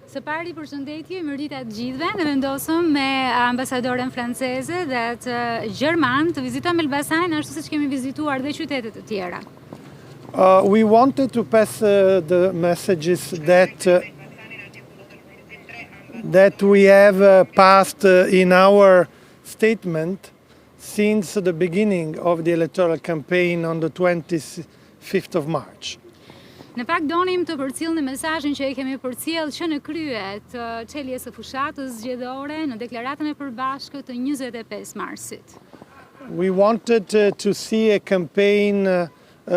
Së pari përshëndetje, mirëditë të gjithëve. Ne vendosëm me ambasadoren franceze dhe të gjerman të vizitojmë Elbasanin ashtu siç kemi vizituar dhe qytete të tjera. We wanted to pass the messages that we have passed in our statement since the beginning of the electoral campaign on the 25th of March. Në fakt donim të përcjellnim mesazhin që e kemi përcjell që në krye të çeljes së fushatës zgjedhore në deklaratën e përbashkët të 25 marsit. We wanted to see a campaign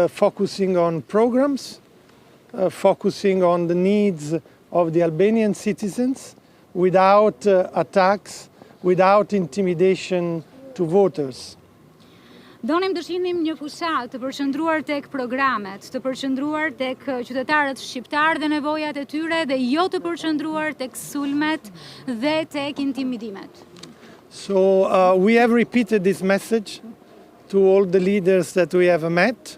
focusing on programs, focusing on the needs of the Albanian citizens without attacks, without intimidation to voters. Donim të shihnim një fushatë të përqendruar tek programet, të përqendruar tek qytetarët shqiptar dhe nevojat e tyre dhe jo të përqendruar tek sulmet dhe tek intimidimet. So we have repeated this message to all the leaders that we have met.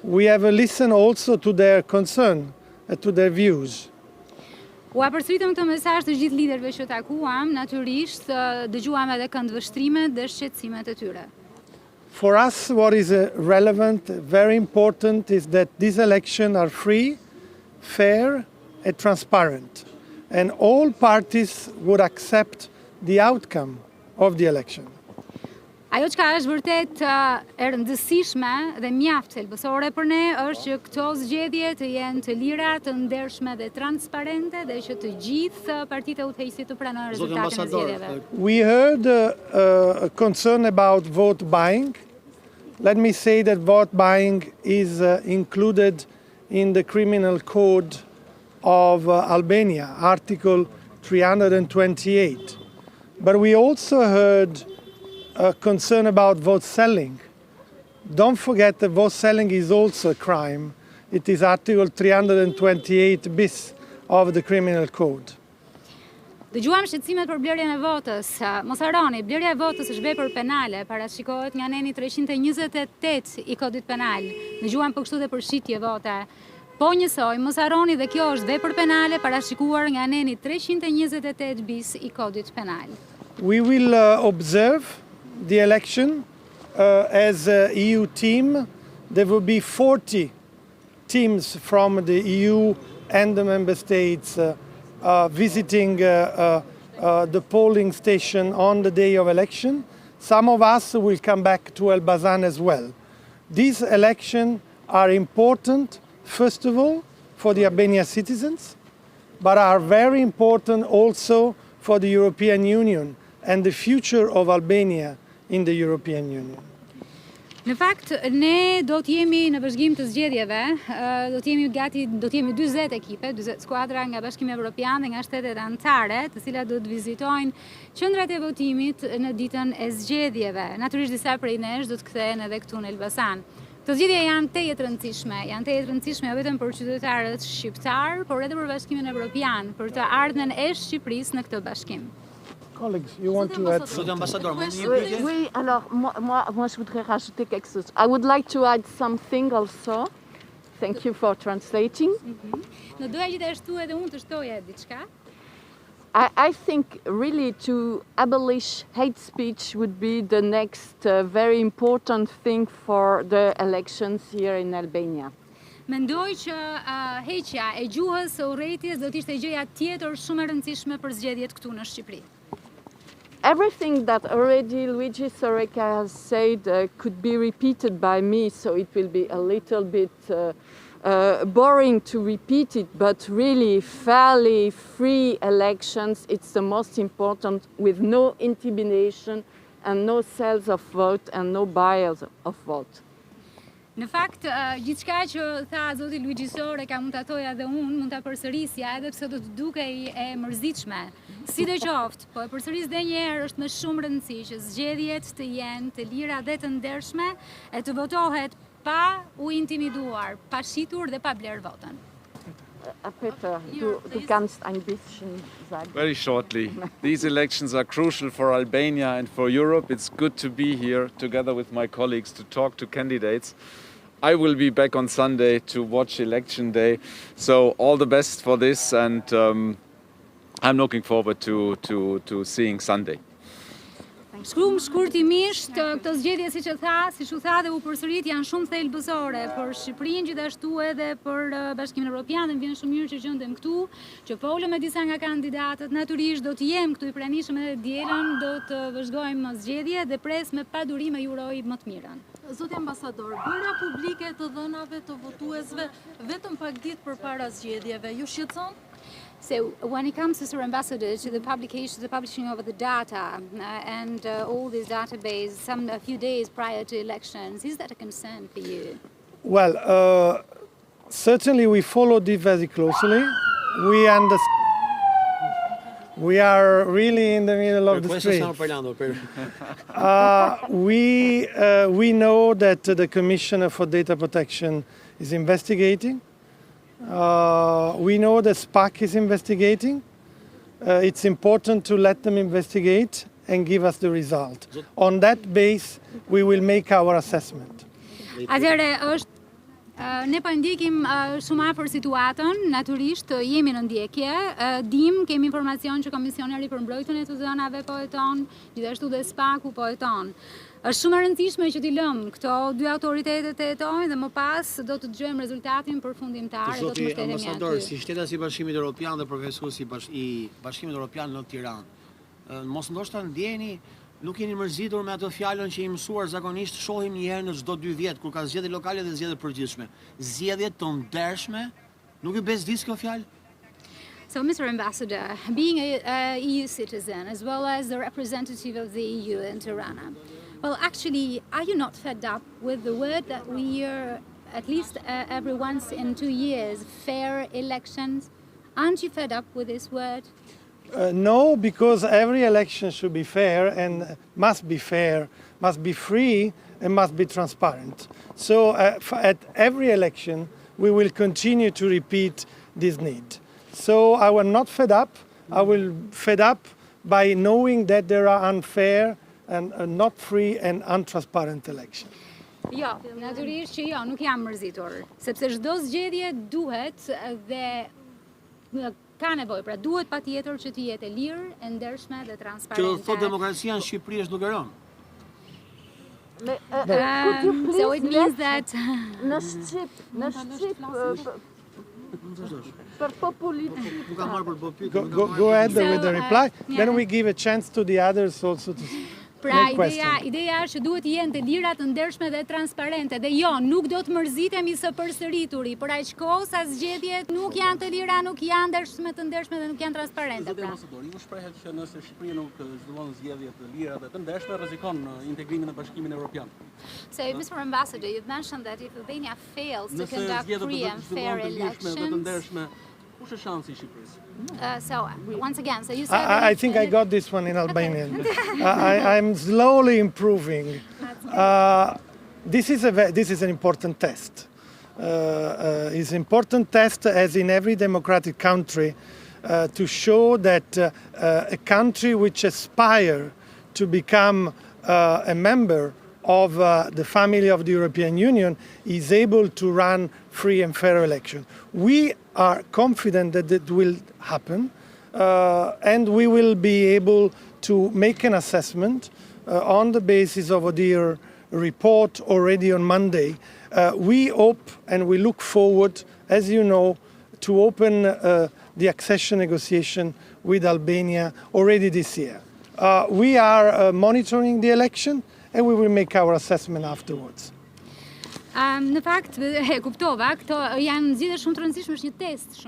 We have listened also to their concern, to their views. U përsëritëm këtë mesazh të gjithë liderëve që takuam, natyrisht dëgjuam edhe këndvështrimet dhe shqetësimet e tyre. For us, what is relevant, very important, is that these elections are free, fair, and transparent, and all parties would accept the outcome of the election. Ajo që është vërtet e rëndësishme dhe mjaft thelbësore për ne është që këto zgjedhje të jenë të lira, të ndershme dhe transparente dhe që të gjithë partitë udhëheqësit të pranojnë rezultatin e zgjedhjeve. We heard a concern about vote buying. Let me say that vote buying is included in the criminal code of Albania, Article 328. But we also heard a concern about vote selling. Don't forget that vote selling is also a crime. It is Article 328 bis of the criminal code. Dëgjuam shqetësimet për blerjen e votës. Mos harroni, blerja e votës është vepër penale, parashikohet nga neni 328 i kodit penal. Dëgjuam po kështu dhe për shitje vote. Po njësoj, mos harroni dhe kjo është vepër penale parashikuar nga neni 328 bis i kodit penal. We will observe the election as an EU team. There will be 40 teams from the EU and the member states visiting the polling station on the day of election. Some of us will come back to Elbasani as well. These elections are important, first of all, for the Albanian citizens, but are very important also for the European Union and the future of Albania in the European Union. Në fakt, ne do të jemi në vazhdim të zgjedhjeve, do të jemi 40 ekipe, 40 skuadra nga Bashkimi Evropian dhe nga shtetet anëtare, të cilat do të vizitojnë qendrat e votimit në ditën e zgjedhjeve. Natyrisht disa prej nesh do të kthehen edhe këtu në Elbasan. Këto zgjedhje janë teje të rëndësishme jo vetëm për qytetarët shqiptar, por edhe për Bashkimin Evropian, për të ardhmen e Shqipërisë në këtë bashkim. Colleagues, you want to add something? Oui, alors moi je voudrais rajouter quelque chose. I would like to add something also. Thank you for translating. Në doja gjithashtu edhe unë të shtoja diçka. I think really to abolish hate speech would be the next very important thing for the elections here in Albania. Mendoj që heqja e gjuhës së urrëties do të ishte gjëja tjetër shumë e rëndësishme për zgjedhjet këtu në Shqipëri. Everything that already Luigi Soreca has said could be repeated by me, so it will be a little bit boring to repeat it, but really fairly free elections, it's the most important, with no intimidation and no sales of vote and no buyers of vote. Në fakt, gjithçka që tha zoti Luigi Soreca mund ta thoja edhe unë, mund ta përsërisja edhe pse do të dukej e mërzitshme. Sidoqoftë, po e përsëris edhe një herë, është me shumë rëndësi që zgjedhjet të jenë të lira dhe të ndershme e të votohet pa u intimiduar, pa shitur dhe pa bler votën. Peter, du kannst ein bisschen sagen. Very shortly. These elections are crucial for Albania and for Europe. It's good to be here together with my colleagues to talk to candidates. I will be back on Sunday to watch election day. So all the best for this, and I'm looking forward to seeing Sunday. Shkruam shkurtimisht, këto zgjedhje siç u tha dhe u përsërit janë shumë thelbësore për Shqipërinë, gjithashtu edhe për Bashkimin Evropian, dhe më vjen shumë mirë që gjendem këtu, që folëm me disa nga kandidatët. Natyrisht do të jem këtu i pranishëm edhe dielën, do të vëzhgojmë zgjedhje dhe pres me paduri me ju uroj më të mirën. Zoti ambasador, bërja publike të dhënave të votuesve vetëm pak ditë përpara zgjedhjeve, ju shqetëson? So when it comes to Sir Ambassador, to the publishing of the data and all these databases a few days prior to elections, is that a concern for you? Well, certainly we followed it very closely. We are really in the middle of the street. We know that the Commissioner for Data Protection is investigating. We know the SPAC is investigating. It's important to let them investigate and give us the result. On that base, we will make our assessment. Ne po ndjekim shumë afër situatën, natyrisht jemi në ndjekje, kemi informacion që Komisioni për mbrojtjen e të dhënave po heton, gjithashtu dhe SPAK-u po heton. Është shumë e rëndësishme që t'i lëmë këto dy autoritetet të hetojnë dhe më pas do të dëgjojmë rezultatin përfundimtar e do të mbështetemi aty. Ambasador, si shtetash i Bashkimit Evropian dhe profesues i Bashkimit Evropian në Tiranë, mos ndoshta ndjeni nuk jeni mërzitur me atë fjalën që i mësuar zakonisht shohim një herë në çdo 2 vjet kur ka zgjedhje lokale dhe zgjedhje përgjithshme. Zgjedhje të ndershme, nuk ju bezdis kjo fjalë? So, Mr. Ambassador, being a EU citizen as well as the representative of the EU in Tirana, well, actually, are you not fed up with the word that we hear at least every once in 2 years, fair elections? Aren't you fed up with this word? No, because every election should be fair and must be fair, must be free and must be transparent. So at every election, we will continue to repeat this need. So I will not fed up. I will fed up by knowing that there are unfair and not free and untransparent elections. Jo, natyrisht që jo, nuk jam mërzitur, sepse çdo zgjedhje duhet dhe ka nevojë, pra duhet patjetër që të jetë e lirë, e ndershme dhe transparente. Që thotë demokracia në Shqipëri është duke rënë. So it means that në Shqip për populitë. Go ahead with the reply. Then we give a chance to the others also to pra ideja është që duhet të jenë të lira, të ndershme dhe transparente. Dhe jo, nuk do të mërzitemi së përsërituri, por aq kohë sa zgjedhjet nuk janë të lira, nuk janë të ndershme dhe nuk janë transparente. Zoti ambasador, ju shprehet që nëse Shqipëria nuk zhvillon zgjedhje të lira dhe të ndershme, rrezikon integrimin në Bashkimin Evropian. So, Mr. Ambassador, you've mentioned that if Albania fails to conduct free and fair elections, so once again, so you said I think I got this one in Albanian. I'm slowly improving. This is an important test. It's an important test, as in every democratic country, to show that a country which aspires to become a member of the family of the European Union is able to run free and fair elections. We are confident that it will happen, and we will be able to make an assessment on the basis of their report already on Monday. We hope and we look forward, as you know, to open the accession negotiation with Albania already this year. We are monitoring the election and we will make our assessment afterwards. Në fakt, e kuptova, këto janë zgjidhje shumë të rëndësishme, është një test shumë